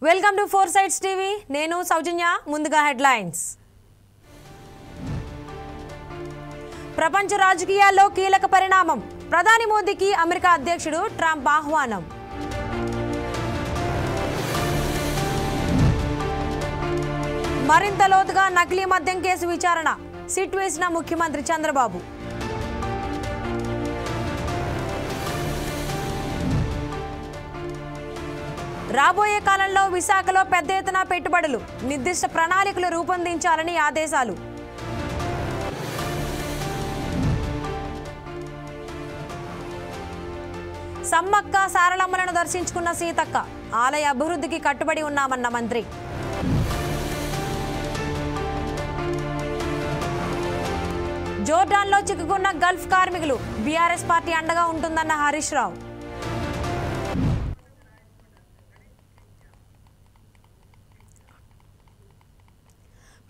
Welcome to four sides TV. నేను సౌజన్య. ముందుగా headlines. ప్రపంచ రాజకీయాల్లో కీలక పరిణామం. ప్రధాని మోదీకి అమెరికా అధ్యక్షుడు ట్రంప్ ఆహ్వానం. మరింత లోతుగా నకిలీ మద్యం కేసు విచారణ. సిట్ వేసిన ముఖ్యమంత్రి చంద్రబాబు. రాబోయే కాలంలో విశాఖలో పెద్ద ఎత్తున పెట్టుబడులు, నిర్దిష్ట ప్రణాళికలు రూపొందించాలని ఆదేశాలు. సమ్మక్క సారలమ్మలను దర్శించుకున్న సీతక్క. ఆలయ అభివృద్ధికి కట్టుబడి ఉన్నామన్న మంత్రి. జోర్డాన్లో చిక్కుకున్న గల్ఫ్ కార్మికులు. బీఆర్ఎస్ పార్టీ అండగా ఉంటుందన్న హరీష్ రావు.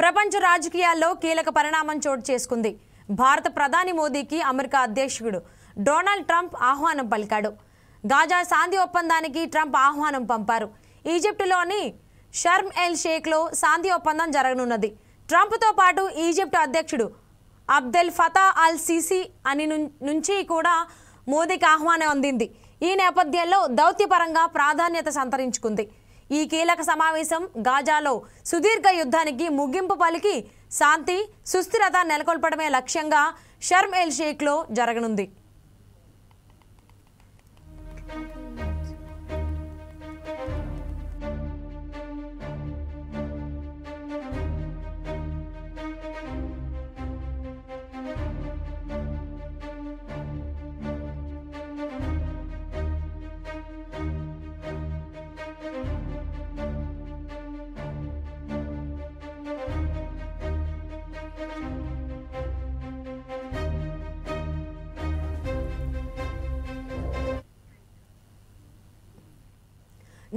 ప్రపంచ రాజకీయాల్లో కీలక పరిణామం చోటు చేసుకుంది. భారత ప్రధాని మోదీకి అమెరికా అధ్యక్షుడు డొనాల్డ్ ట్రంప్ ఆహ్వానం పలికాడు. గాజా శాంతి ఒప్పందానికి ట్రంప్ ఆహ్వానం పంపారు. ఈజిప్టులోని షర్మ్ ఎల్ షేఖ్లో శాంతి ఒప్పందం జరగనున్నది. ట్రంప్తో పాటు ఈజిప్ట్ అధ్యక్షుడు అబ్దెల్ ఫతా అల్ సిసి నుంచి కూడా మోదీకి ఆహ్వానం అందింది. ఈ నేపథ్యంలో దౌత్యపరంగా ప్రాధాన్యత సంతరించుకుంది. ఈ కీలక సమావేశం గాజాలో సుదీర్ఘ యుద్ధానికి ముగింపు పలికి శాంతి, సుస్థిరత నెలకొల్పడమే లక్ష్యంగా షర్మ్ ఎల్ షేఖ్లో జరగనుంది.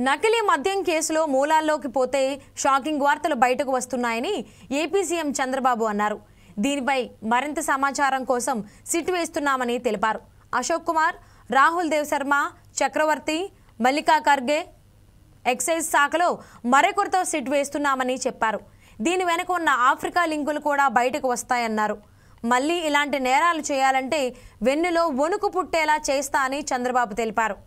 నకిలీ మద్యం కేసులో మూలాల్లోకి పోతే షాకింగ్ వార్తలు బయటకు వస్తున్నాయని ఏపీ సీఎం చంద్రబాబు అన్నారు. దీనిపై మరింత సమాచారం కోసం సిట్ వేస్తున్నామని తెలిపారు. అశోక్ కుమార్, రాహుల్ దేవ్ శర్మ, చక్రవర్తి, మల్లికా ఖర్గే ఎక్సైజ్ శాఖలో మరొకరితో సిట్ వేస్తున్నామని చెప్పారు. దీని వెనుక ఉన్న ఆఫ్రికా లింకులు కూడా బయటకు వస్తాయన్నారు. మళ్ళీ ఇలాంటి నేరాలు చేయాలంటే వెన్నులో వణుకు పుట్టేలా చేస్తా అని చంద్రబాబు తెలిపారు.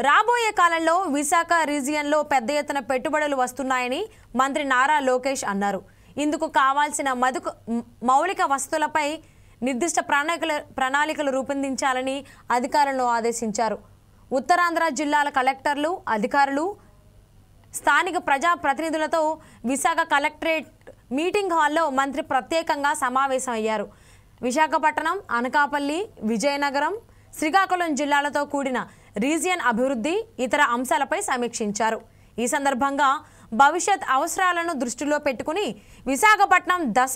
రాబోయే కాలంలో విశాఖ రీజియన్లో పెద్ద ఎత్తున పెట్టుబడులు వస్తున్నాయని మంత్రి నారా లోకేష్ అన్నారు. ఇందుకు కావాల్సిన మౌలిక వసతులపై నిర్దిష్ట ప్రణాళికలు రూపొందించాలని అధికారులను ఆదేశించారు. ఉత్తరాంధ్ర జిల్లాల కలెక్టర్లు, అధికారులు, స్థానిక ప్రజా ప్రతినిధులతో విశాఖ కలెక్టరేట్ మీటింగ్ హాల్లో మంత్రి ప్రత్యేకంగా సమావేశమయ్యారు. విశాఖపట్నం, అనకాపల్లి, విజయనగరం, శ్రీకాకుళం జిల్లాలతో కూడిన రీజియన్ అభివృద్ధి, ఇతర అంశాలపై సమీక్షించారు. ఈ సందర్భంగా భవిష్యత్ అవసరాలను దృష్టిలో పెట్టుకుని విశాఖపట్నం దశ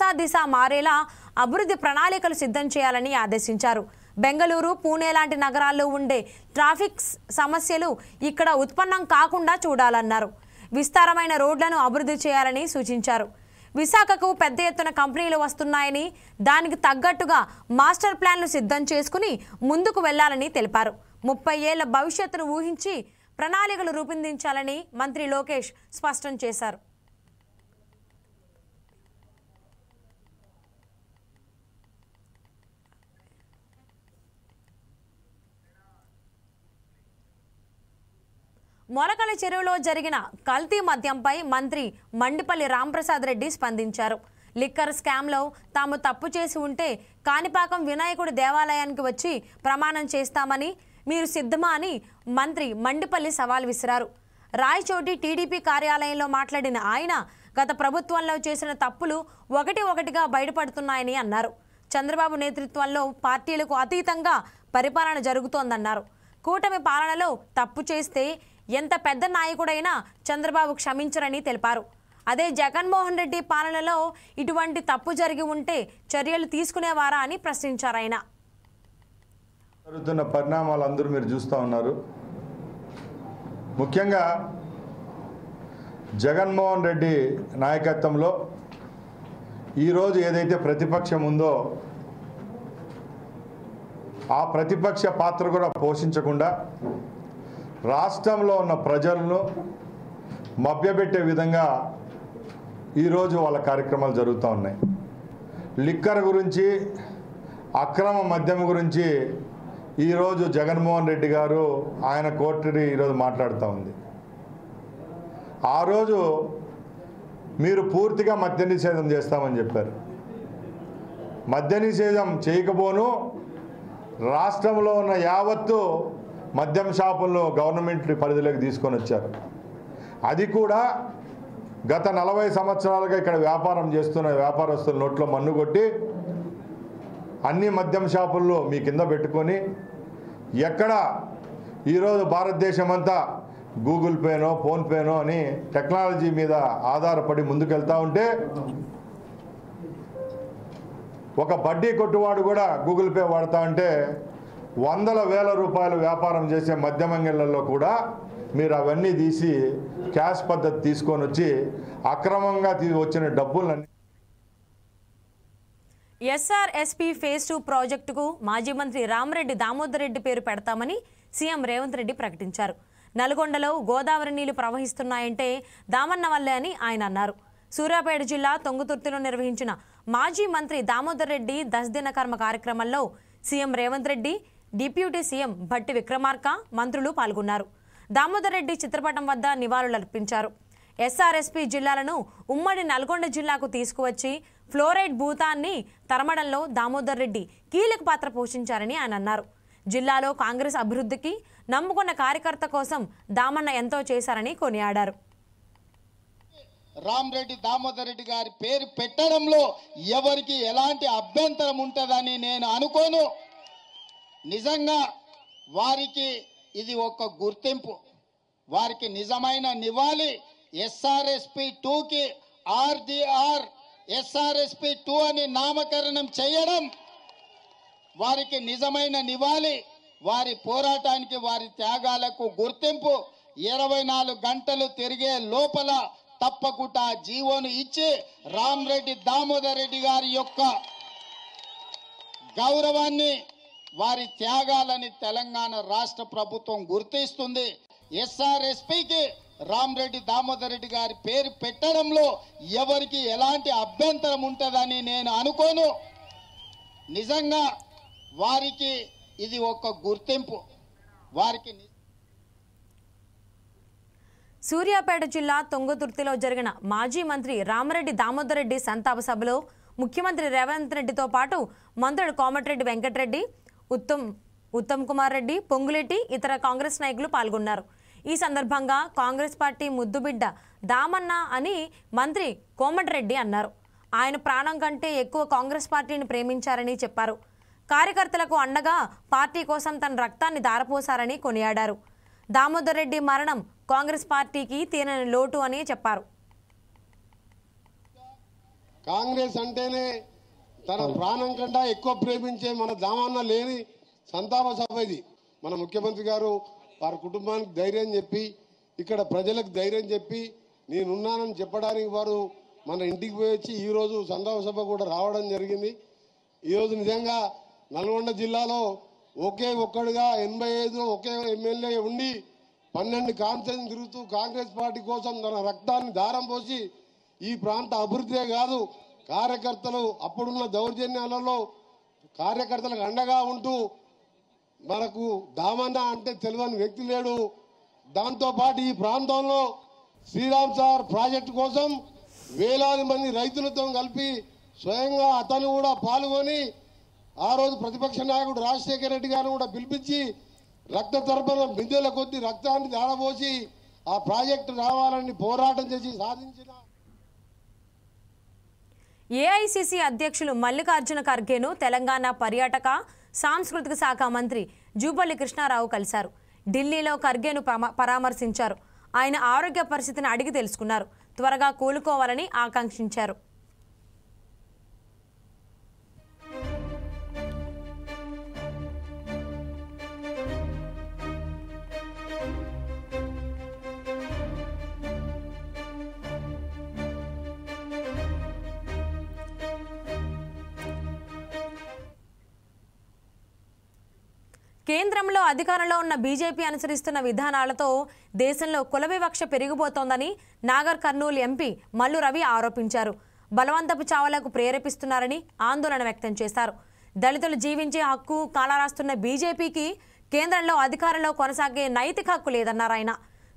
మారేలా అభివృద్ధి ప్రణాళికలు సిద్ధం చేయాలని ఆదేశించారు. బెంగళూరు, పూణే లాంటి నగరాల్లో ఉండే ట్రాఫిక్ సమస్యలు ఇక్కడ ఉత్పన్నం కాకుండా చూడాలన్నారు. విస్తారమైన రోడ్లను అభివృద్ధి చేయాలని సూచించారు. విశాఖకు పెద్ద ఎత్తున కంపెనీలు వస్తున్నాయని దానికి తగ్గట్టుగా మాస్టర్ ప్లాన్లు సిద్ధం చేసుకుని ముందుకు వెళ్లాలని తెలిపారు. 30 ఏళ్ల భవిష్యత్తును ఊహించి ప్రణాళికలు రూపొందించాలని మంత్రి లోకేష్ స్పష్టం చేశారు. మొలకల చెరువులో జరిగిన కల్తీ మద్యంపై మంత్రి మండిపల్లి రాంప్రసాద్ రెడ్డి స్పందించారు. లిక్కర్ స్కామ్లో తాము తప్పు చేసి ఉంటే కాణిపాకం వినాయకుడి దేవాలయానికి వచ్చి ప్రమాణం చేస్తామని, మీరు సిద్ధమా అని మంత్రి మండిపల్లి సవాల్ విసిరారు. రాయచోటి టీడీపీ కార్యాలయంలో మాట్లాడిన ఆయన గత ప్రభుత్వంలో చేసిన తప్పులు ఒకటిగా బయటపడుతున్నాయని అన్నారు. చంద్రబాబు నేతృత్వంలో పార్టీలకు అతీతంగా పరిపాలన జరుగుతోందన్నారు. కూటమి పాలనలో తప్పు చేస్తే ఎంత పెద్ద నాయకుడైనా చంద్రబాబు క్షమించరని తెలిపారు. అదే జగన్మోహన్ రెడ్డి పాలనలో ఇటువంటి తప్పు జరిగి ఉంటే చర్యలు తీసుకునేవారా అని ప్రశ్నించారు ఆయన. జరుగుతున్న పరిణామాలు అందరూ మీరు చూస్తూ ఉన్నారు. ముఖ్యంగా జగన్మోహన్ రెడ్డి నాయకత్వంలో ఈరోజు ఏదైతే ప్రతిపక్షం ఉందో ఆ ప్రతిపక్ష పాత్ర కూడా పోషించకుండా రాష్ట్రంలో ఉన్న ప్రజలను మభ్యపెట్టే విధంగా ఈరోజు వాళ్ళ కార్యక్రమాలు జరుగుతూ ఉన్నాయి. లిక్కర్ గురించి, అక్రమ మద్యం గురించి ఈరోజు జగన్మోహన్ రెడ్డి గారు ఆయన కోర్టుని ఈరోజు మాట్లాడుతూ ఉంది. ఆ రోజు మీరు పూర్తిగా మద్య నిషేధం చేస్తామని చెప్పారు. మద్య నిషేధం చేయకపోను రాష్ట్రంలో ఉన్న యావత్తు మద్యం షాపులను గవర్నమెంట్ పరిధిలోకి తీసుకొని వచ్చారు. అది కూడా గత 40 సంవత్సరాలుగా ఇక్కడ వ్యాపారం చేస్తున్న వ్యాపారస్తుల నోట్లో మన్ను కొట్టి అన్ని మద్యం షాపుల్లో మీ కింద పెట్టుకొని ఎక్కడ ఈరోజు భారతదేశం అంతా గూగుల్ పేనో ఫోన్పేనో అని టెక్నాలజీ మీద ఆధారపడి ముందుకెళ్తూ ఉంటే ఒక బడ్డీ కొట్టువాడు కూడా గూగుల్ పే వాడుతూ ఉంటే వందల వేల రూపాయలు వ్యాపారం చేసే మద్యమంగళ్ళల్లో కూడా మీరు అవన్నీ తీసి క్యాష్ పద్ధతి తీసుకొని వచ్చి అక్రమంగా వచ్చిన డబ్బులన్నీ ఎస్ఆర్ఎస్పీ ఫేజ్ 2 ప్రాజెక్టుకు మాజీ మంత్రి రామరెడ్డి దామోదర్ రెడ్డి పేరు పెడతామని సీఎం రేవంత్ రెడ్డి ప్రకటించారు. నల్గొండలో గోదావరి నీళ్లు ప్రవహిస్తున్నాయంటే దామన్న వల్లే అని ఆయన అన్నారు. సూర్యాపేట జిల్లా తొంగుతుర్తిలో నిర్వహించిన మాజీ మంత్రి దామోదర్ రెడ్డి దశదిన కర్మ కార్యక్రమంలో CM Revanth Reddy, deputy CM Bhatti Vikramarka, మంత్రులు పాల్గొన్నారు. దామోదర్ రెడ్డి చిత్రపటం వద్ద నివాళులర్పించారు. ఎస్ఆర్ఎస్పీ జిల్లాలను ఉమ్మడి నల్గొండ జిల్లాకు తీసుకువచ్చి ఫ్లోరైడ్ భూతాన్ని తరమడంలో దామోదర్ రెడ్డి కీలక పాత్ర పోషించారని ఆయన అన్నారు. జిల్లాలో కాంగ్రెస్ అభివృద్ధికి నమ్ముకున్న కార్యకర్త కోసం దామన్న ఎంతో చేశారని కొనియాడారు. రామరెడ్డి దామోదర్ రెడ్డి గారి పేరు పెట్టడంలో ఎవరికి ఎలాంటి అభ్యంతరం ఉంటుందని నేను అనుకోను. నిజంగా వారికి ఇది ఒక గుర్తింపు, వారికి నిజమైన నివాళి. ఎస్ఆర్ఎస్పీ 2కి ఆర్డీఆర్ ఎస్ఆర్ఎస్పీ 2 అని నామకరణం చేయడం వారికి నిజమైన నివాళి. వారి పోరాటానికి, వారి త్యాగాలకు గుర్తింపు. 24 గంటలు తిరిగే లోపల తప్పకుండా జీవోను ఇచ్చి రామరెడ్డి దామోదర్ రెడ్డి గారి యొక్క గౌరవాన్ని, వారి త్యాగాలని తెలంగాణ రాష్ట్ర ప్రభుత్వం గుర్తిస్తుంది. ఎస్ఆర్ఎస్పీకి రామరెడ్డి దామోదర్ రెడ్డి గారి పేరు పెట్టడంలో ఎవరికి ఎలాంటి అభ్యంతరం ఉంటుందని నేను అనుకోను. నిజంగా వారికి ఇది ఒక గుర్తింపు, వారికి. సూర్యాపేట జిల్లా తొంగతుర్తిలో జరిగిన మాజీ మంత్రి రామరెడ్డి దామోదర్ రెడ్డి సంతాప సభలో ముఖ్యమంత్రి రేవంత్ రెడ్డితో పాటు మంత్రులు కోమటిరెడ్డి వెంకటరెడ్డి, ఉత్తమ్ కుమార్ రెడ్డి, పొంగులేటి, ఇతర కాంగ్రెస్ నాయకులు పాల్గొన్నారు. ఈ సందర్భంగా కాంగ్రెస్ పార్టీ ముద్దుబిడ్డ దామన్న అని మంత్రి కోమటిరెడ్డి అన్నారు. ఆయన ప్రాణం కంటే ఎక్కువ కాంగ్రెస్ పార్టీని ప్రేమించారని చెప్పారు. కార్యకర్తలకు అండగా పార్టీ కోసం తన రక్తాన్ని ధారపోశారని కొనియాడారు. దామోదర్ రెడ్డి మరణం కాంగ్రెస్ పార్టీకి తీరని లోటు అని చెప్పారు. కాంగ్రెస్ అంటేనే తన ప్రాణం కంటే ఎక్కువ ప్రేమించే మన దామన్న లేని సంతాప సభ ఇది. మన ముఖ్యమంత్రి గారు వారి కుటుంబానికి ధైర్యం చెప్పి, ఇక్కడ ప్రజలకు ధైర్యం చెప్పి, నేనున్నానని చెప్పడానికి వారు మన ఇంటికి పోయి వచ్చి ఈరోజు సంతాప సభ కూడా రావడం జరిగింది. ఈరోజు నిజంగా నల్గొండ జిల్లాలో ఒకే ఒక్కడుగా 85 ఒకే ఎమ్మెల్యే ఉండి 12 కాన్స్టిట్యూన్సీ తిరుగుతూ కాంగ్రెస్ పార్టీ కోసం తన రక్తాన్ని దారం పోసి ఈ ప్రాంత అభివృద్ధే కాదు, కార్యకర్తలు అప్పుడున్న దౌర్జన్యాలలో కార్యకర్తలకు అండగా ఉంటూ, మనకు దామన్న అంటే తెలియని వ్యక్తి లేడు. దాంతోపాటు ఈ ప్రాంతంలో శ్రీరామ్ సార్ ప్రాజెక్టు కోసం వేలాది మంది రైతులతో కలిపి స్వయంగా అతను కూడా పాల్గొని ఆ రోజు ప్రతిపక్ష నాయకుడు రాజశేఖర రెడ్డి గారిని కూడా పిలిపించి రక్త తర్పణ బిందెల కొద్ది రక్తాన్ని దారబోసి ఆ ప్రాజెక్టు రావాలని పోరాటం చేసి సాధించిన ఏఐసిసి అధ్యక్షులు మల్లికార్జున ఖర్గేను తెలంగాణ పర్యాటక సాంస్కృతిక శాఖ మంత్రి జూపల్లి కృష్ణారావు కలిశారు. ఢిల్లీలో ఖర్గేను పరామర్శించారు. ఆయన ఆరోగ్య పరిస్థితిని అడిగి తెలుసుకున్నారు. త్వరగా కోలుకోవాలని ఆకాంక్షించారు. కేంద్రంలో అధికారంలో ఉన్న బీజేపీ అనుసరిస్తున్న విధానాలతో దేశంలో కుల వివక్ష పెరిగిపోతోందని నాగర్ కర్నూలు ఎంపీ మల్లు రవి ఆరోపించారు. బలవంతపు చావులకు ప్రేరేపిస్తున్నారని ఆందోళన వ్యక్తం చేశారు. దళితులు జీవించే హక్కు కాలరాస్తున్న బీజేపీకి కేంద్రంలో అధికారంలో కొనసాగే నైతిక హక్కు లేదన్నారు ఆయన.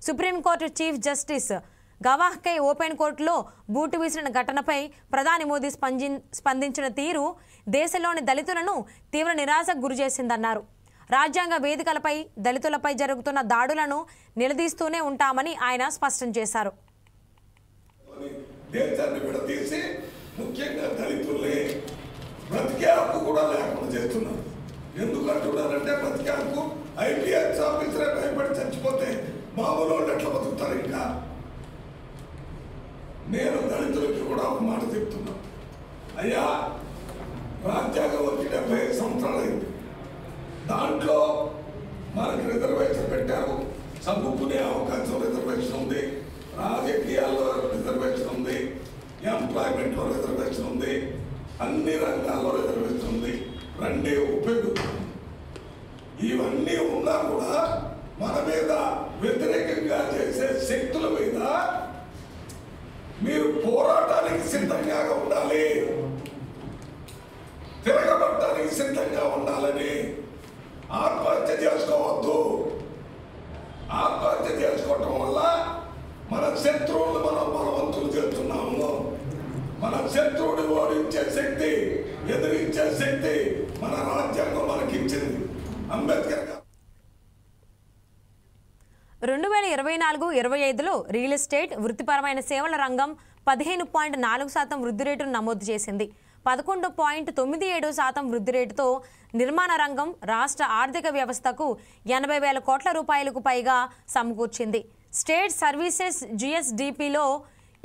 సుప్రీంకోర్టు చీఫ్ జస్టిస్ గవాహ్కై ఓపెన్ కోర్టులో బూటు విసిరిన ఘటనపై ప్రధాని మోదీ స్పందించిన తీరు దేశంలోని దళితులను తీవ్ర నిరాశకు గురిచేసిందన్నారు. రాజ్యాంగ వేదికలపై దళితులపై జరుగుతున్న దాడులను నిలదీస్తూనే ఉంటామని ఆయన స్పష్టం చేశారు. దేశాన్ని విడదీసి ముఖ్యంగా దళితుల్ని బ్రతికే హక్కు కూడా లేకుండా చేస్తున్నారు. ఎందుకు అంటున్నారంటే బ్రతికే హక్కు ఐపీఎస్ ఆఫీసరే భయపడి చచ్చిపోతే మామూలు వాళ్ళు ఎట్లా బతుకుతారు? ఇంకా నేను దళితులకి కూడా ఒక మాట చెప్తున్నా, అయ్యా రాజ్యాంగం వచ్చి 75 సంవత్సరాలు అయింది. దాంట్లో మనకు రిజర్వేషన్ పెట్టారు, చదువుకునే అవకాశం రిజర్వేషన్ ఉంది, రాజకీయాల్లో రిజర్వేషన్ ఉంది, ఎంప్లాయ్మెంట్లో రిజర్వేషన్ ఉంది, అన్ని రంగాల్లో రిజర్వేషన్ ఉంది. రండి ఉపయోగిస్తాం. ఇవన్నీ ఉన్నా కూడా మన మీద వ్యతిరేకంగా చేసే శక్తుల మీద మీరు పోరాటానికి సిద్ధంగా ఉండాలి, తిరగబడటానికి సిద్ధంగా ఉండాలని. ఆత్మహత్య చేసుకోవద్దు. ఆత్మహత్య చేసుకోవటం వల్ల మన శత్రువులు మనం బలవంతులు చేస్తున్నాము. మన శత్రువుని ఓడించే శక్తి, ఎదిరించే శక్తి మన రాజ్యాంగం మనకిచ్చింది. అంబేద్కర్ 2024-25లో రియల్ ఎస్టేట్ వృత్తిపరమైన సేవల రంగం 15.4% వృద్ధి రేటును నమోదు చేసింది. 11.97% వృద్ధి రేటుతో నిర్మాణ రంగం రాష్ట్ర ఆర్థిక వ్యవస్థకు 80,000 కోట్ల రూపాయలకు పైగా సమకూర్చింది. స్టేట్ సర్వీసెస్ జిఎస్డిపిలో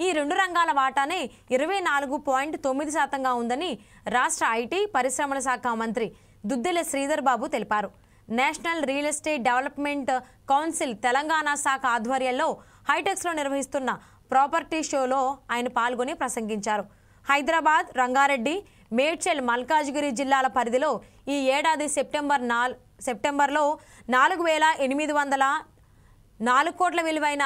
ఈ రెండు రంగాల వాటానే 24.9%గా ఉందని రాష్ట్ర ఐటీ పరిశ్రమల శాఖ మంత్రి దుద్దిల శ్రీధర్ బాబు తెలిపారు. National real estate development council Telangana శాఖ ఆధ్వర్యంలో హైటెక్స్లో నిర్వహిస్తున్న ప్రాపర్టీ షోలో ఆయన పాల్గొని ప్రసంగించారు. హైదరాబాద్, రంగారెడ్డి, మేడ్చల్, మల్కాజ్గిరి జిల్లాల పరిధిలో ఈ ఏడాది సెప్టెంబర్లో 4,804 కోట్ల విలువైన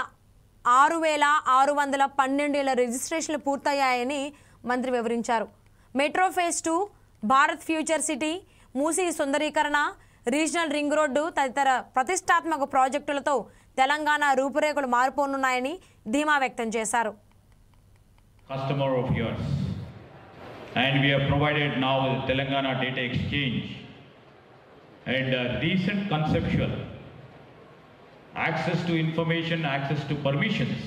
6,612 రిజిస్ట్రేషన్లు పూర్తయ్యాయని మంత్రి వివరించారు. Metro phase 2, Bharat future city, Musi సుందరీకరణ, రీజనల్ రింగ్ రోడ్డు తదితర ప్రతిష్టాత్మక ప్రాజెక్టులతో తెలంగాణ రూపురేఖలు మారిపోనున్నాయని ధీమా వ్యక్తం చేశారు. Customer of yours, and we have provided now with Telangana Data Exchange and recent conceptual access to information, access to permissions.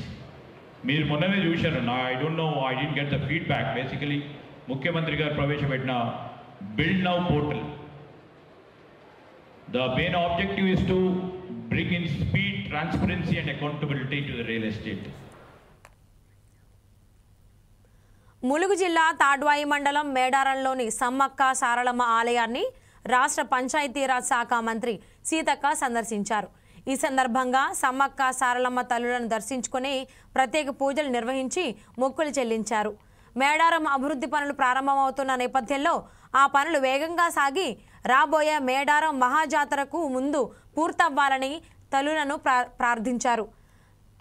మీరు మొన్ననే చూశారు. I don't know, I didn't get the feedback. Basically ముఖ్యమంత్రి గారు ప్రవేశపెట్టిన build now portal. The main objective is to bring in speed, transparency and accountability to the real estate. Mulugu జిల్లా తాడ్వాయి మండలం మేడారంలోని సమ్మక్క సారలమ్మ ఆలయాన్ని రాష్ట్ర పంచాయతీరాజ్ శాఖ మంత్రి సీతక్క సందర్శించారు. ఈ సందర్భంగా సమ్మక్క సారలమ్మ తల్లులను దర్శించుకుని ప్రత్యేక పూజలు నిర్వహించి మొక్కులు చెల్లించారు. మేడారం అభివృద్ధి పనులు ప్రారంభమవుతున్న నేపథ్యంలో ఆ పనులు వేగంగా సాగి రాబోయే మేడారం మహాజాతరకు ముందు పూర్తవ్వాలని తల్లులను ప్రార్థించారు.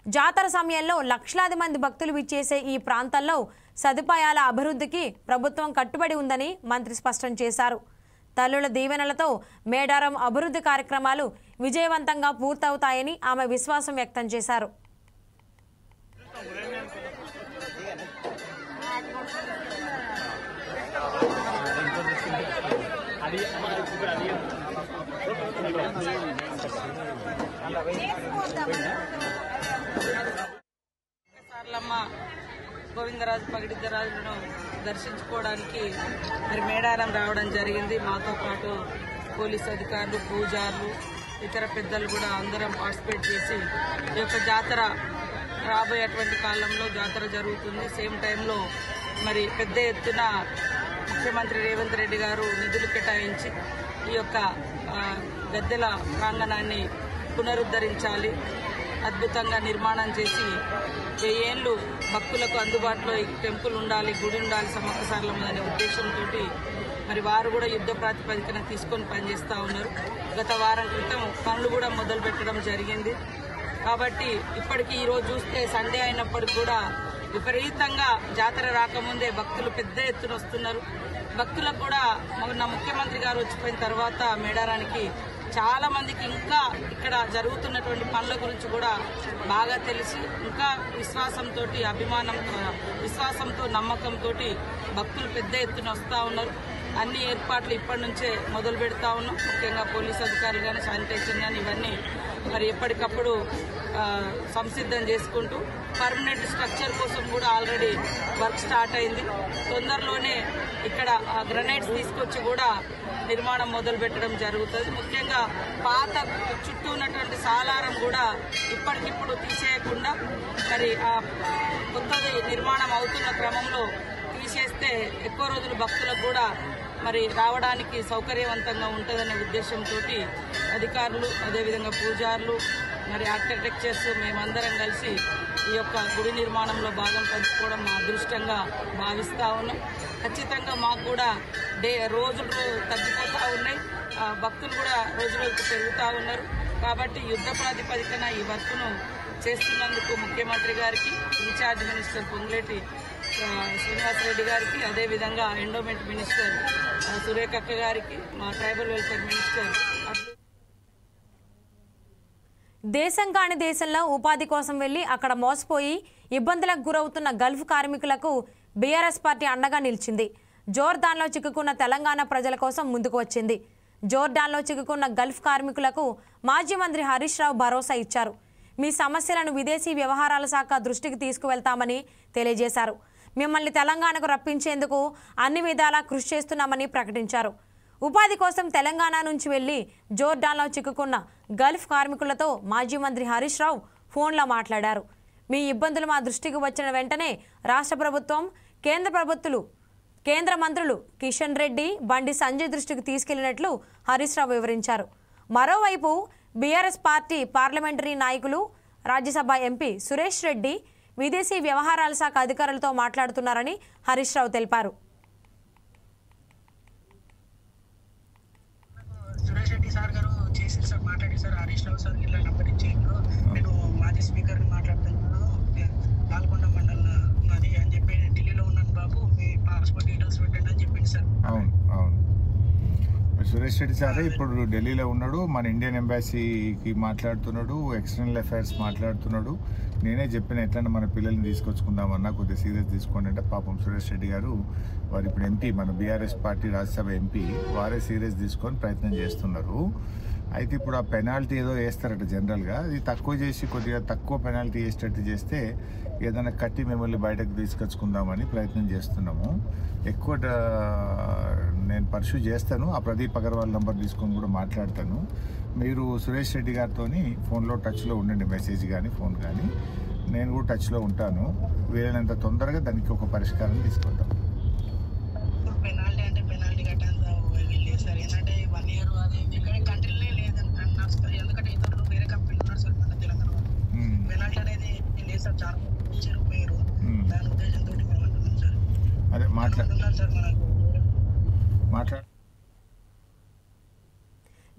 జాతర సమయంలో లక్షలాది మంది భక్తులు విచ్చేసే ఈ ప్రాంతంలో సదుపాయాల అభివృద్ధికి ప్రభుత్వం కట్టుబడి ఉందని మంత్రి స్పష్టం చేశారు. తల్లుల దీవెనలతో మేడారం అభివృద్ధి కార్యక్రమాలు విజయవంతంగా పూర్తవుతాయని ఆమె విశ్వాసం వ్యక్తం చేశారు. సారలమ్మ గోవిందరాజు పగిడిద్దరాజులను దర్శించుకోవడానికి మరి మేడారం రావడం జరిగింది. మాతో పాటు పోలీసు అధికారులు, పూజారులు, ఇతర పెద్దలు కూడా అందరం పార్టిసిపేట్ చేసి ఈ యొక్క జాతర రాబోయేటువంటి కాలంలో జాతర జరుగుతుంది. సేమ్ టైంలో మరి పెద్ద ఎత్తున ముఖ్యమంత్రి రేవంత్ రెడ్డి గారు నిధులు కేటాయించి ఈ యొక్క గద్దెల ప్రాంగణాన్ని పునరుద్ధరించాలి. అద్భుతంగా నిర్మాణం చేసి 1000 ఏళ్ళు భక్తులకు అందుబాటులో ఈ టెంపుల్ ఉండాలి, గుడి ఉండాలి సమ్మక్క సారలమ్మ అనే ఉద్దేశంతో మరి వారు కూడా యుద్ధ ప్రాతిపదికన తీసుకొని పనిచేస్తూ ఉన్నారు. గత వారం క్రితం పనులు కూడా మొదలు పెట్టడం జరిగింది. కాబట్టి ఇప్పటికీ ఈరోజు చూస్తే సండే అయినప్పటికీ కూడా విపరీతంగా జాతర రాకముందే భక్తులు పెద్ద ఎత్తున వస్తున్నారు. భక్తులకు కూడా మొన్న ముఖ్యమంత్రి గారు వచ్చిపోయిన తర్వాత మేడారానికి చాలా మందికి ఇంకా ఇక్కడ జరుగుతున్నటువంటి పనుల గురించి కూడా బాగా తెలిసి ఇంకా విశ్వాసంతో నమ్మకంతో భక్తులు పెద్ద ఎత్తున వస్తూ ఉన్నారు. అన్ని ఏర్పాట్లు ఇప్పటి నుంచే మొదలు పెడతా ఉన్నాం. ముఖ్యంగా పోలీస్ అధికారులు కానీ శానిటేషన్ కానీ ఇవన్నీ మరి ఎప్పటికప్పుడు సంసిద్ధం చేసుకుంటూ పర్మనెంట్ స్ట్రక్చర్ కోసం కూడా ఆల్రెడీ వర్క్ స్టార్ట్ అయింది. తొందరలోనే ఇక్కడ గ్రనైట్స్ తీసుకొచ్చి కూడా నిర్మాణం మొదలు పెట్టడం జరుగుతుంది. ముఖ్యంగా పాత చుట్టూ ఉన్నటువంటి సాలారం కూడా ఇప్పటికిప్పుడు తీసేయకుండా మరి కొత్తది నిర్మాణం అవుతున్న క్రమంలో తీసేస్తే ఎక్కువ రోజులు భక్తులకు కూడా మరి రావడానికి సౌకర్యవంతంగా ఉంటుందనే ఉద్దేశంతో అధికారులు అదేవిధంగా పూజారులు మరి ఆర్కిటెక్చర్స్ మేమందరం కలిసి ఈ యొక్క గుడి నిర్మాణంలో భాగం పంచుకోవడం మా అదృష్టంగా భావిస్తూ ఉన్నాం. ఖచ్చితంగా మాకు కూడా రోజులు తగ్గిపోతూ ఉన్నాయి, భక్తులు కూడా రోజు రోజుకు పెరుగుతూ ఉన్నారు. కాబట్టి యుద్ధ ప్రాతిపదికన ఈ వర్క్ను చేస్తున్నందుకు ముఖ్యమంత్రి గారికి, ఇన్ఛార్జ్ మినిస్టర్ పొంగులేటి శ్రీనివాసరెడ్డి గారికి, అదేవిధంగా ఎండోమెంట్ మినిస్టర్ సురేఖక్క గారికి, మా ట్రైబల్ వెల్ఫేర్ మినిస్టర్ దేశం కాని దేశంలో ఉపాధి కోసం వెళ్లి అక్కడ మోసపోయి ఇబ్బందులకు గురవుతున్న గల్ఫ్ కార్మికులకు బీఆర్ఎస్ పార్టీ అండగా నిలిచింది. జోర్డాన్లో చిక్కుకున్న తెలంగాణ ప్రజల కోసం ముందుకు వచ్చింది. జోర్డాన్లో చిక్కుకున్న గల్ఫ్ కార్మికులకు మాజీ మంత్రి హరీష్ రావు భరోసా ఇచ్చారు. మీ సమస్యలను విదేశీ వ్యవహారాల శాఖ దృష్టికి తీసుకువెళ్తామని తెలియజేశారు. మిమ్మల్ని తెలంగాణకు రప్పించేందుకు అన్ని విధాలా కృషి చేస్తున్నామని ప్రకటించారు. ఉపాధి కోసం తెలంగాణ నుంచి వెళ్లి జోర్డాన్లో చిక్కుకున్న గల్ఫ్ కార్మికులతో మాజీ మంత్రి హరీష్ రావు ఫోన్లో మాట్లాడారు. మీ ఇబ్బందులు మా దృష్టికి వచ్చిన వెంటనే రాష్ట్ర ప్రభుత్వం, కేంద్ర మంత్రులు కిషన్ రెడ్డి, బండి సంజయ్ దృష్టికి తీసుకెళ్లినట్లు హరీష్ రావు వివరించారు. మరోవైపు బీఆర్ఎస్ పార్టీ పార్లమెంటరీ నాయకులు, రాజ్యసభ ఎంపీ సురేష్ రెడ్డి విదేశీ వ్యవహారాల శాఖ అధికారులతో మాట్లాడుతున్నారని హరీష్ రావు తెలిపారు. సురేష్ రెడ్డి సార్ గారు చేసి సార్ మాట్లాడి సార్ హరీష్ రావు సార్ ఇలా నంబర్ ఇచ్చేయండి, నేను మాజీ స్పీకర్ని మాట్లాడుతున్నాను, పాల్గొండ మండలం నాది అని చెప్పి ఢిల్లీలో ఉన్నాను బాబు, మీ పాస్పోర్ట్ డీటెయిల్స్ పెట్టండి అని చెప్పింది సార్. అవును సురేష్ రెడ్డి సార్ ఇప్పుడు ఢిల్లీలో ఉన్నాడు, మన ఇండియన్ ఎంబాసీకి మాట్లాడుతున్నాడు, ఎక్స్టర్నల్ అఫైర్స్ మాట్లాడుతున్నాడు. నేనే చెప్పిన ఎట్లన్నా మన పిల్లల్ని తీసుకొచ్చుకుందామన్నా కొద్దిగా సీరియస్ తీసుకోండి అంటే పాపం సురేష్ రెడ్డి గారు వారు ఇప్పుడు ఎంపీ, మన బీఆర్ఎస్ పార్టీ రాజ్యసభ ఎంపీ, వారే సీరియస్ తీసుకొని ప్రయత్నం చేస్తున్నారు. అయితే ఇప్పుడు ఆ పెనాల్టీ ఏదో వేస్తారట జనరల్గా, అది తక్కువ చేసి కొద్దిగా తక్కువ పెనాల్టీ వేసేటట్టు చేస్తే ఏదైనా కట్టి మిమ్మల్ని బయటకు తీసుకొచ్చుకుందామని ప్రయత్నం చేస్తున్నాము. ఎక్కువ నేను పర్సూ చేస్తాను, ఆ ప్రదీప్ అగర్వాల్ నంబర్ తీసుకొని కూడా మాట్లాడతాను. మీరు సురేష్ రెడ్డి గారితో ఫోన్లో టచ్లో ఉండండి, మెసేజ్ కానీ ఫోన్ కానీ, నేను కూడా టచ్లో ఉంటాను. వీలైనంత తొందరగా దానికి ఒక పరిష్కారం తీసుకుంటాం. పెనాల్టీ అంటే పెనాల్టీ కట్టేంత లేదు సార్, ఏంటంటే 1 year అది ఇక్కడ కంట్రీలోనే లేదన్నారు, ఎందుకంటే ఇతరులు వేరే కంపెనీలు ఉన్నారు సార్ మన తెలంగాణ. పెనాల్టీ అనేది లేదు సార్, చాలా ఇచ్చారు మీరు, దాని ఉద్దేశంతో మేము అంటున్నాం సార్. అదే మాట్లాడుతున్నారు సార్ మనకు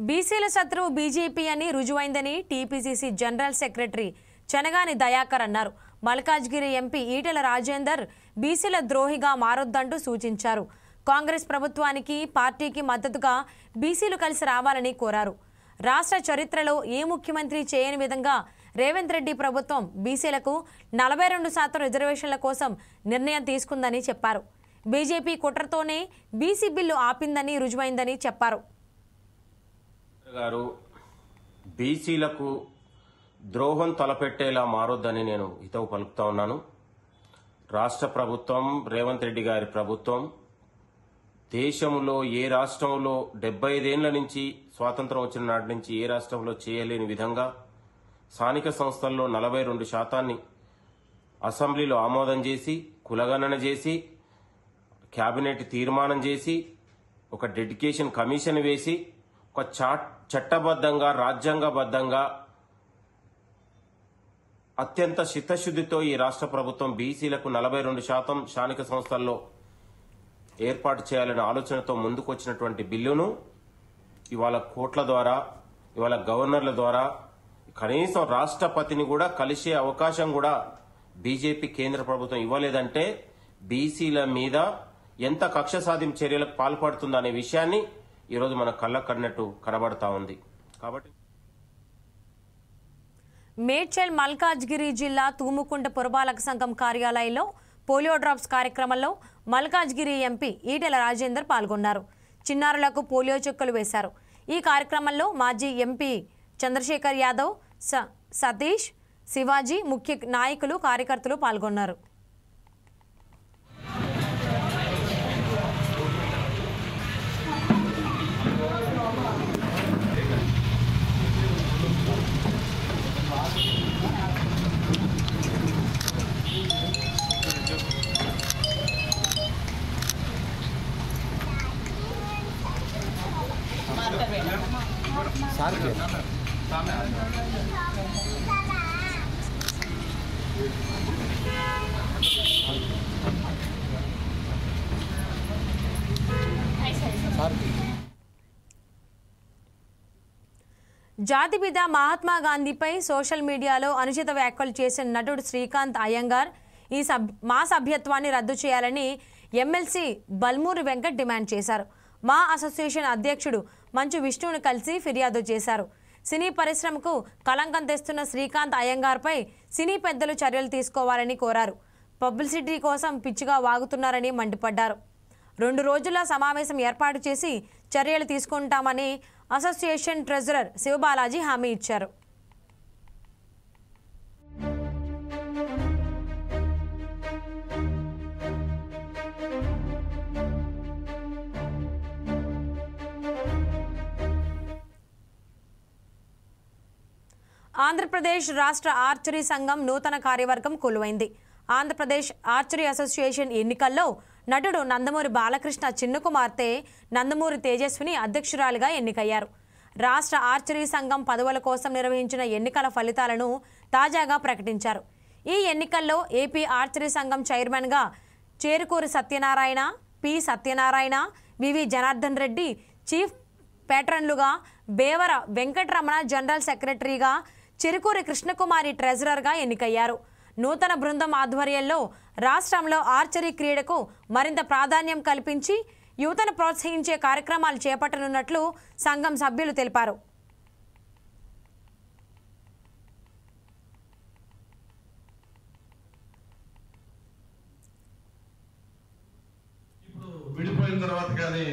బీసీల శత్రువు బీజేపీ అని రుజువైందని TPCC general secretary Chenagani Dayakar అన్నారు. మల్కాజ్గిరి ఎంపీ ఈటెల రాజేందర్ బీసీల ద్రోహిగా మారొద్దంటూ సూచించారు. కాంగ్రెస్ ప్రభుత్వానికి, పార్టీకి మద్దతుగా బీసీలు కలిసి రావాలని కోరారు. రాష్ట్ర చరిత్రలో ఏ ముఖ్యమంత్రి చేయని విధంగా రేవంత్ రెడ్డి ప్రభుత్వం బీసీలకు 42% రిజర్వేషన్ల కోసం నిర్ణయం తీసుకుందని చెప్పారు. బీజేపీ కుట్రతోనే బీసీ బిల్లు ఆపిందని రుజువైందని చెప్పారు. గారు బీసీలకు ద్రోహం తలపెట్టేలా మారొద్దని నేను హితవు పలుకుతా ఉన్నాను. రాష్ట్ర ప్రభుత్వం, రేవంత్ రెడ్డి గారి ప్రభుత్వం దేశంలో ఏ రాష్ట్రంలో 75 ఏళ్ల నుంచి స్వాతంత్రం వచ్చిన నాటి నుంచి ఏ రాష్ట్రంలో చేయలేని విధంగా స్థానిక సంస్థల్లో 42% అసెంబ్లీలో ఆమోదం చేసి, కులగణన చేసి, కేబినెట్ తీర్మానం చేసి, ఒక డెడికేషన్ కమిషన్ వేసి, ఒక చట్టబద్ధంగా రాజ్యాంగబద్ధంగా అత్యంత చిత్తశుద్ధితో ఈ రాష్ట్ర ప్రభుత్వం బీసీలకు 42% స్థానిక సంస్థల్లో ఏర్పాటు చేయాలనే ఆలోచనతో ముందుకొచ్చినటువంటి బిల్లును ఇవాళ కోర్టుల ద్వారా, ఇవాళ గవర్నర్ల ద్వారా, కనీసం రాష్ట్రపతిని కూడా కలిసే అవకాశం కూడా బీజేపీ కేంద్ర ప్రభుత్వం ఇవ్వలేదంటే బీసీల మీద ఎంత కక్ష సాధింపు చర్యలకు పాల్పడుతుందనే విషయాన్ని ఈరోజు మన కళ్ళకు కన్నట్టు కనబడతా ఉంది. కాబట్టి మేడ్చల్ మల్కాజ్గిరి జిల్లా తూముకుంట పురపాలక సంఘం కార్యాలయంలో పోలియో డ్రాప్స్ కార్యక్రమంలో మల్కాజ్గిరి ఎంపీ ఈటెల రాజేందర్ పాల్గొన్నారు. చిన్నారులకు పోలియో చుక్కలు వేశారు. ఈ కార్యక్రమంలో మాజీ ఎంపీ చంద్రశేఖర్ యాదవ్, సతీష్, శివాజీ, ముఖ్య నాయకులు, కార్యకర్తలు పాల్గొన్నారు. జాతిపిత మహాత్మా గాంధీపై సోషల్ మీడియాలో అనుచిత వ్యాఖ్యలు చేసిన నటుడు శ్రీకాంత్ అయ్యంగార్ మా సభ్యత్వాన్ని రద్దు చేయాలని ఎమ్మెల్సీ బల్మూరి వెంకట్ డిమాండ్ చేశారు. మా అసోసియేషన్ అధ్యక్షుడు మంచు విష్ణువును కలిసి ఫిర్యాదు చేశారు. సినీ పరిశ్రమకు కళంకం తెస్తున్న శ్రీకాంత్ అయ్యంగార్పై సినీ పెద్దలు చర్యలు తీసుకోవాలని కోరారు. పబ్లిసిటీ కోసం పిచ్చిగా వాగుతున్నారని మండిపడ్డారు. 2 రోజుల సమావేశం ఏర్పాటు చేసి చర్యలు తీసుకుంటామని అసోసియేషన్ ట్రెజరర్ శివబాలాజీ హామీ ఇచ్చారు. ఆంధ్రప్రదేశ్ రాష్ట్ర ఆర్చరీ సంఘం నూతన కార్యవర్గం కొలువైంది. ఆంధ్రప్రదేశ్ ఆర్చరీ అసోసియేషన్ ఎన్నికల్లో నటుడు నందమూరి బాలకృష్ణ చిన్న కుమార్తె నందమూరి తేజస్విని అధ్యక్షురాలిగా ఎన్నికయ్యారు. రాష్ట్ర ఆర్చరీ సంఘం పదవుల కోసం నిర్వహించిన ఎన్నికల ఫలితాలను తాజాగా ప్రకటించారు. ఈ ఎన్నికల్లో ఏపీ ఆర్చరీ సంఘం చైర్మన్గా చేరుకూరి సత్యనారాయణ, పి సత్యనారాయణ, వివి జనార్దన్ రెడ్డి, చీఫ్ పేట్రన్లుగా బేవర వెంకటరమణ, జనరల్ సెక్రటరీగా చిరుకూరి కృష్ణకుమారి ట్రెజరర్గా ఎన్నికయ్యారు. నూతన బృందం ఆధ్వర్యంలో రాష్ట్రంలో ఆర్చరీ క్రీడకు మరింత ప్రాధాన్యం కల్పించి యువతను ప్రోత్సహించే కార్యక్రమాలు చేపట్టనున్నట్లు సంఘం సభ్యులు తెలిపారు. ఇప్పుడు విడిపోయిన తర్వాత కానీ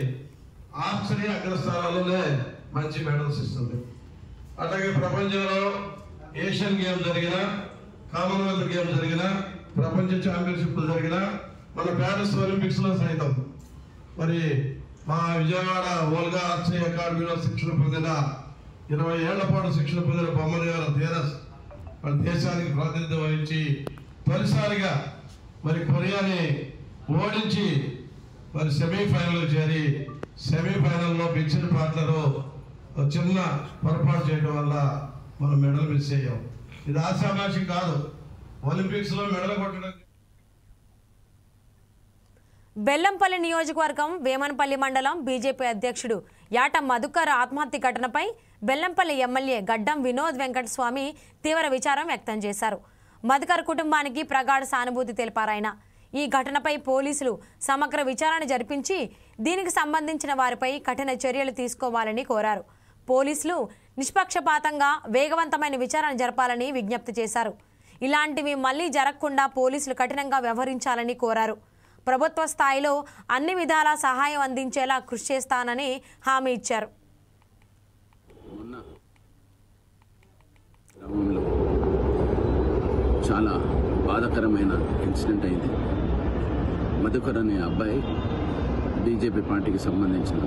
ఆర్చరీ అగ్రస్థానాల్లోనే మంచి మెడల్స్ ఇస్తుంది. అట్లాగే ప్రపంచంలో ఏషియన్ గేమ్ జరిగిన, కామన్వెల్త్ గేమ్ జరిగిన, ప్రపంచ ఛాంపియన్షిప్లు జరిగిన, మన ప్యారిస్ ఒలింపిక్స్ లో సైతం మరి మా విజయవాడ ఓల్గా ఆర్చరీ అకాడమీలో శిక్షణ పొందిన 20 ఏళ్ల పాటు శిక్షణ పొందిన బొమ్మల గారు ధీరస్ మన దేశానికి ప్రాతినిధ్యం వహించి తొలిసారిగా మరి కొరియాని ఓడించి మరి సెమీఫైనల్ చేరి సెమీఫైనల్లో మిక్స్డ్ పార్ట్లలో చిన్న పొరపాటు చేయడం వల్ల మనం మెడల్ మిస్ అయ్యాం. ఇది ఆశామాషి కాదు. ఒలింపిక్స్ లో మెడల్ కొట్టడం. బెల్లంపల్లి నియోజకవర్గం వేమనపల్లి మండలం బీజేపీ అధ్యక్షుడు యాట మధుకర్ ఆత్మహత్య ఘటనపై బెల్లంపల్లి ఎమ్మెల్యే గడ్డం వినోద్ వెంకటస్వామి తీవ్ర విచారం వ్యక్తం చేశారు. మధుకర్ కుటుంబానికి ప్రగాఢ సానుభూతి తెలిపారాయన. ఈ ఘటనపై పోలీసులు సమగ్ర విచారణ జరిపించి దీనికి సంబంధించిన వారిపై కఠిన చర్యలు తీసుకోవాలని కోరారు. పోలీసులు నిష్పక్షపాతంగా వేగవంతమైన విచారణ జరపాలని విజ్ఞప్తి చేశారు. ఇలాంటివి మళ్లీ జరగకుండా పోలీసులు కఠినంగా వ్యవహరించాలని కోరారు. ప్రభుత్వ స్థాయిలో అన్ని విధాలా సహాయం అందించేలా కృషి చేస్తానని హామీ ఇచ్చారు. చాలా బాధాకరమైన ఇన్సిడెంట్ అయింది. మధుకర్ అనే అబ్బాయి బీజేపీ పార్టీకి సంబంధించిన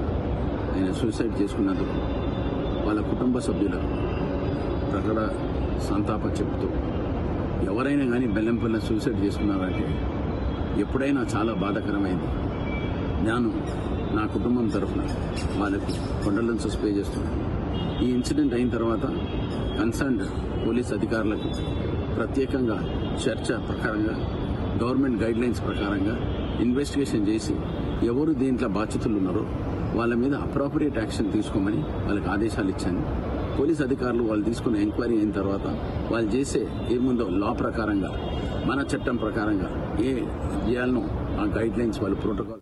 ఆయన సూసైడ్ చేసుకున్నందుకు వాళ్ళ కుటుంబ సభ్యులకు ప్రకట సంతాపం చెబుతూ, ఎవరైనా కానీ బెల్లంపల్లి సూసైడ్ చేసుకున్నారంటే ఎప్పుడైనా చాలా బాధాకరమైంది. నేను నా కుటుంబం తరఫున వాళ్ళకు కండోలెన్సెస్ పే చేస్తున్నాను. ఈ ఇన్సిడెంట్ అయిన తర్వాత కన్సర్న్డ్ పోలీస్ అధికారులకు ప్రత్యేకంగా చర్చ ప్రకారంగా గవర్నమెంట్ గైడ్ లైన్స్ ప్రకారంగా ఇన్వెస్టిగేషన్ చేసి ఎవరు దీంట్లో బాధ్యతలు ఉన్నారో వాళ్ళ మీద అప్రాపరియేట్ యాక్షన్ తీసుకోమని వాళ్ళకి ఆదేశాలు ఇచ్చాను. పోలీస్ అధికారులు వాళ్ళు తీసుకున్న ఎంక్వైరీ అయిన తర్వాత వాళ్ళు చేసే ఏముందో లా ప్రకారంగా మన చట్టం ప్రకారంగా ఏ చేయాలనో ఆ గైడ్ లైన్స్ వాళ్ళు ప్రోటోకాల్.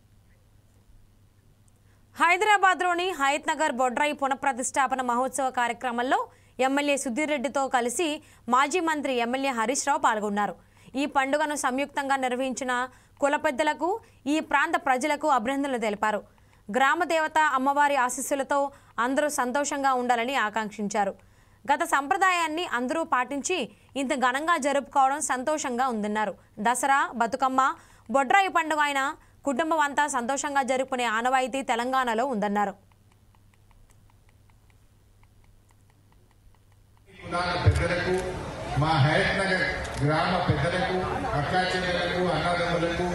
హైదరాబాద్లోని హయత్ నగర్ బొడ్రాయి పునఃప్రతిష్టాపన మహోత్సవ కార్యక్రమంలో ఎమ్మెల్యే సుధీర్ రెడ్డితో కలిసి మాజీ మంత్రి ఎమ్మెల్యే హరీష్ రావు పాల్గొన్నారు. ఈ పండుగను సంయుక్తంగా నిర్వహించిన కుల పెద్దలకు ఈ ప్రాంత ప్రజలకు అభినందనలు తెలిపారు. గ్రామ దేవత అమ్మవారి ఆశీస్సులతో అందరూ సంతోషంగా ఉండాలని ఆకాంక్షించారు. గత సంప్రదాయాన్ని అందరూ పాటించి ఇంత ఘనంగా జరుపుకోవడం సంతోషంగా ఉందన్నారు. దసరా, బతుకమ్మ, బొడ్రాయి పండుగ అయిన కుటుంబం అంతా సంతోషంగా జరుపుకునే ఆనవాయితీ తెలంగాణలో ఉందన్నారు. పెద్దలకు, మా హయత్ నగర్ గ్రామ పెద్దలకు, అక్కాచెల్లెలకు, అన్నదమ్ములకు,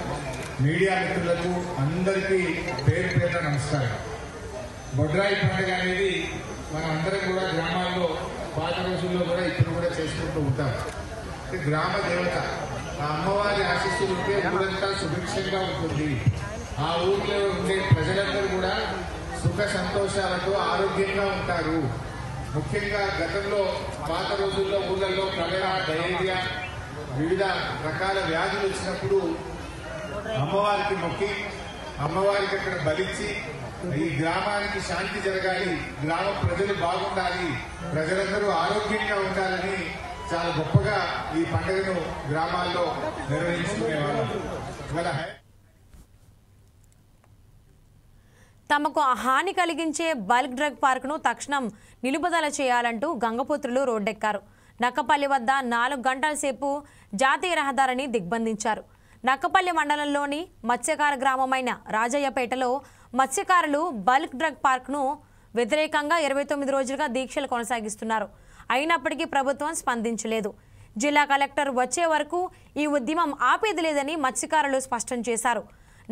మీడియా మిత్రులకు అందరికీ పేరు పేరున నమస్కారం. బొడ్రాయి పండుగ అనేది మనం అందరం కూడా గ్రామాల్లో పాత రోజుల్లో కూడా ఇప్పుడు కూడా చేసుకుంటూ ఉంటాం. గ్రామ దేవత ఆ అమ్మవారి ఆశీస్సులు ఉంటే ఊరంతా సుభిక్షంగా ఉంటుంది. ఆ ఊరిలో ఉండే ప్రజలందరూ కూడా సుఖ సంతోషాలతో ఆరోగ్యంగా ఉంటారు. ముఖ్యంగా గతంలో పాత రోజుల్లో ఊళ్ళల్లో కలరా, డయేరియా, వివిధ రకాల వ్యాధులు వచ్చినప్పుడు అమ్మవారికి మొక్కి అమ్మవారికి అక్కడ బలిచ్చి ఈ గ్రామానికి శాంతి జరగాలి, గ్రామ ప్రజలు బాగుండాలి, ప్రజలందరూ ఆరోగ్యంగా ఉండాలని చాలా గొప్పగా ఈ పండుగను గ్రామాల్లో నిర్వహించుకునేవాళ్ళం. తమకు హాని కలిగించే బల్క్ డ్రగ్ పార్కును తక్షణం నిలుపుదల చేయాలంటూ గంగపుత్రులు రోడ్డెక్కారు. నక్కపల్లి వద్ద 4 గంటల సేపు జాతీయ రహదారిని దిగ్బంధించారు. నక్కపల్లి మండలంలోని మత్స్యకార గ్రామమైన రాజయ్యపేటలో మత్స్యకారులు బల్క్ డ్రగ్ పార్క్ను వ్యతిరేకంగా 29 రోజులుగా దీక్షలు కొనసాగిస్తున్నారు. అయినప్పటికీ ప్రభుత్వం స్పందించలేదు. జిల్లా కలెక్టర్ వచ్చే వరకు ఈ ఉద్యమం ఆపేది లేదని మత్స్యకారులు స్పష్టం చేశారు.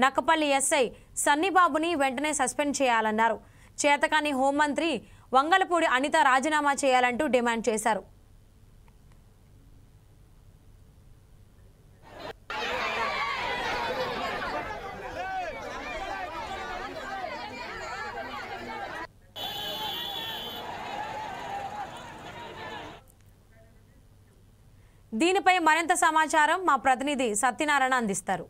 నక్కపల్లి ఎస్ఐ సన్నిబాబుని వెంటనే సస్పెండ్ చేయాలన్నారు. చేతకాని హోంమంత్రి వంగలపూడి అనిత రాజీనామా చేయాలంటూ డిమాండ్ చేశారు. దీనిపై మరింత సమాచారం మా ప్రతినిధి సత్యనారాయణ అందిస్తారు.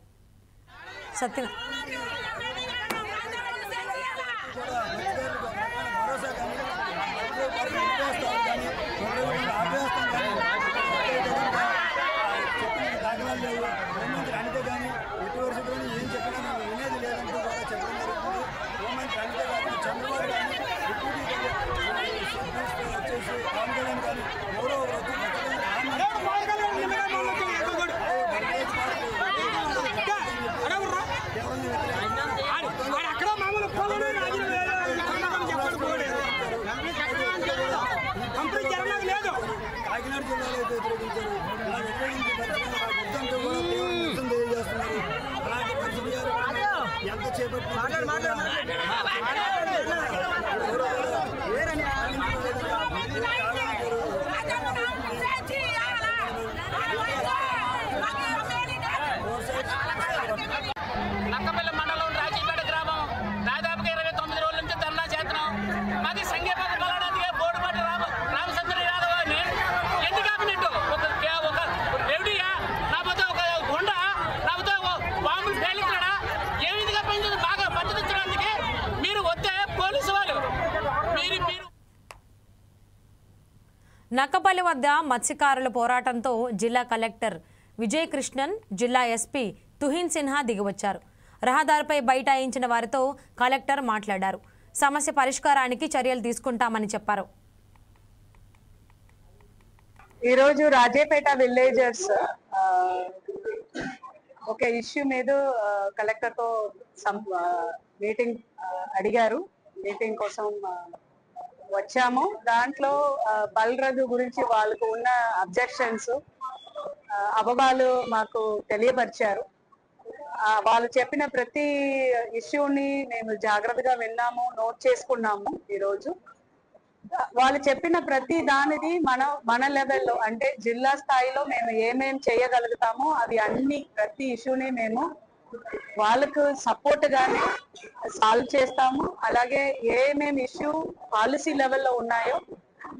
నక్కపల్లి మండలం రాజీపేట గ్రామం దాదాపుగా 29 రోజుల నుంచి ధర్నా చేస్తున్నాం. మాది సంఘీభాగ బలానికి బోడుపాటి రామచంద్ర యాదవ్ అని ఎందుకు ఆపినట్టు ఒక రెవడియా లేకపోతే ఒక గుండ లేకపోతే బాంబులు పేలించడా ఏ విధంగా పెంచుతుంది బాగా మద్దతించడానికి మీరు వస్తే పోలీసు వాళ్ళు మీరు నక్కపల్లి వద్ద మత్స్యకారుల పోరాటంతో జిల్లా కలెక్టర్ విజయ్ కృష్ణన్, జిల్లా ఎస్పీ తుహిన్ సిన్హా దిగివచ్చారు. రహదారిపై బైఠాయించిన వారితో కలెక్టర్ మాట్లాడారు. సమస్య పరిష్కారానికి చర్యలు తీసుకుంటామని చెప్పారు. ఈరోజు రాజేపేట విలేజర్స్ ఒక ఇష్యూ మీద కలెక్టర్తో మీటింగ్ అడిగారు. మీటింగ్ కోసం వచ్చాము. దాంట్లో బల్రగ్ గురించి వాళ్ళకు ఉన్న అబ్జెక్షన్స్, అబద్ధాలు మాకు తెలియపరిచారు. వాళ్ళు చెప్పిన ప్రతి ఇష్యూని మేము జాగ్రత్తగా విన్నాము, నోట్ చేసుకున్నాము. ఈరోజు వాళ్ళు చెప్పిన ప్రతి దానిది మన లెవెల్లో అంటే జిల్లా స్థాయిలో మేము ఏమేం చేయగలుగుతామో అవి అన్ని ప్రతి ఇష్యూని మేము వాళ్ళకు సపోర్ట్ గానే సాల్వ్ చేస్తాము. అలాగే ఏమేమి ఇష్యూ పాలసీ లెవెల్లో ఉన్నాయో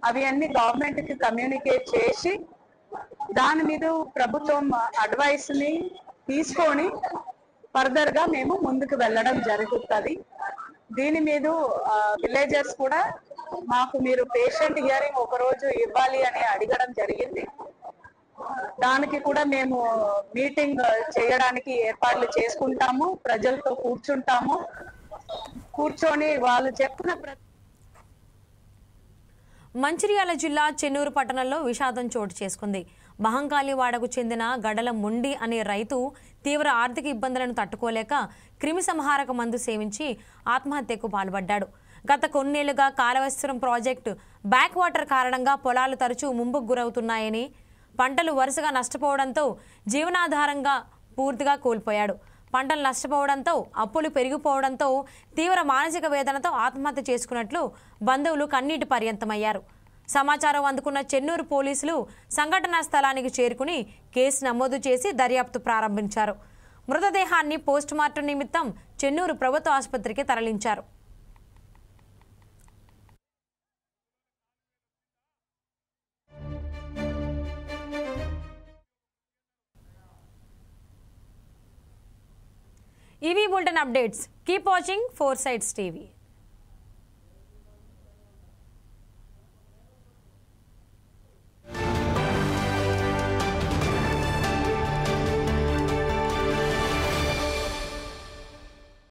అవి అన్ని గవర్నమెంట్ కి కమ్యూనికేట్ చేసి దాని మీద ప్రభుత్వం అడ్వైస్ ని తీసుకొని ఫర్దర్ గా మేము ముందుకు వెళ్ళడం జరుగుతుంది. దీని మీద విలేజర్స్ కూడా మాకు మీరు పేషెంట్ హియరింగ్ ఒక రోజు ఇవ్వాలి అని అడగడం జరిగింది. దానికి కూడా మేము మీటింగ్ చేయడానికి ఏర్పాట్లు చేసుకుంటాము, ప్రజలతో కూర్చొని వాళ్ళు చెప్పిన మంచిర్యాల జిల్లా చెన్నూరు పట్టణంలో విషాదం చోటు చేసుకుంది. మహంకాళివాడకు చెందిన గడల ముండి అనే రైతు తీవ్ర ఆర్థిక ఇబ్బందులను తట్టుకోలేక క్రిమి సంహారక మందు సేవించి ఆత్మహత్యకు పాల్పడ్డాడు. గత కొన్నేళ్లుగా కాళేశ్వరం ప్రాజెక్టు బ్యాక్ వాటర్ కారణంగా పొలాలు తరచూ ముంపుకు గురవుతున్నాయని, పంటలు వరుసగా నష్టపోవడంతో జీవనాధారంగా పూర్తిగా కోల్పోయాడు. పంటలు నష్టపోవడంతో అప్పులు పెరిగిపోవడంతో తీవ్ర మానసిక వేదనతో ఆత్మహత్య చేసుకున్నట్లు బంధువులు కన్నీటి పర్యంతమయ్యారు. సమాచారం అందుకున్న చెన్నూరు పోలీసులు సంఘటనా స్థలానికి చేరుకుని కేసు నమోదు చేసి దర్యాప్తు ప్రారంభించారు. మృతదేహాన్ని పోస్టుమార్టం నిమిత్తం చెన్నూరు ప్రభుత్వ ఆసుపత్రికి తరలించారు. ఇవి bulletin updates. Keep watching 4 Sides TV.